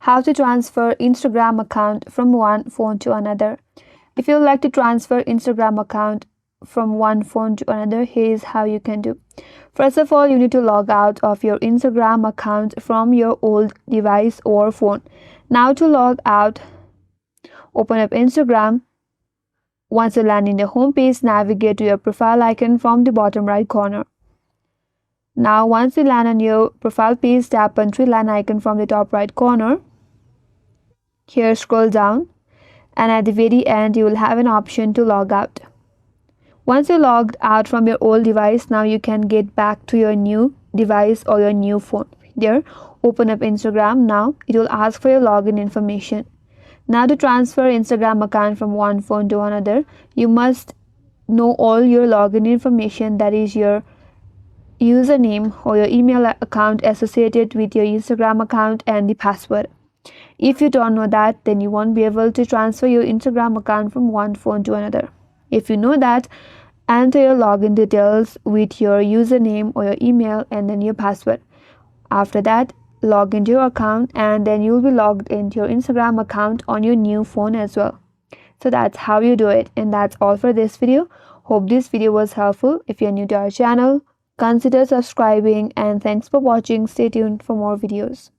How to transfer Instagram account from one phone to another. If you would like to transfer Instagram account from one phone to another, here's how you can do. First of all, you need to log out of your Instagram account from your old device or phone. Now to log out, open up Instagram. Once you land in the home page, navigate to your profile icon from the bottom right corner. Now once you land on your profile page, tap on three line icon from the top right corner. Here scroll down, and at the very end you will have an option to log out. Once you logged out from your old device, now you can get back to your new device or your new phone. There, open up Instagram. Now it will ask for your login information. Now to transfer Instagram account from one phone to another, you must know all your login information, that is your username or your email account associated with your Instagram account and the password. If you don't know that, then you won't be able to transfer your Instagram account from one phone to another. If you know that, enter your login details with your username or your email and then your password. After that, log into your account and then you'll be logged into your Instagram account on your new phone as well. So that's how you do it, and that's all for this video. Hope this video was helpful. If you're new to our channel, consider subscribing, and thanks for watching. Stay tuned for more videos.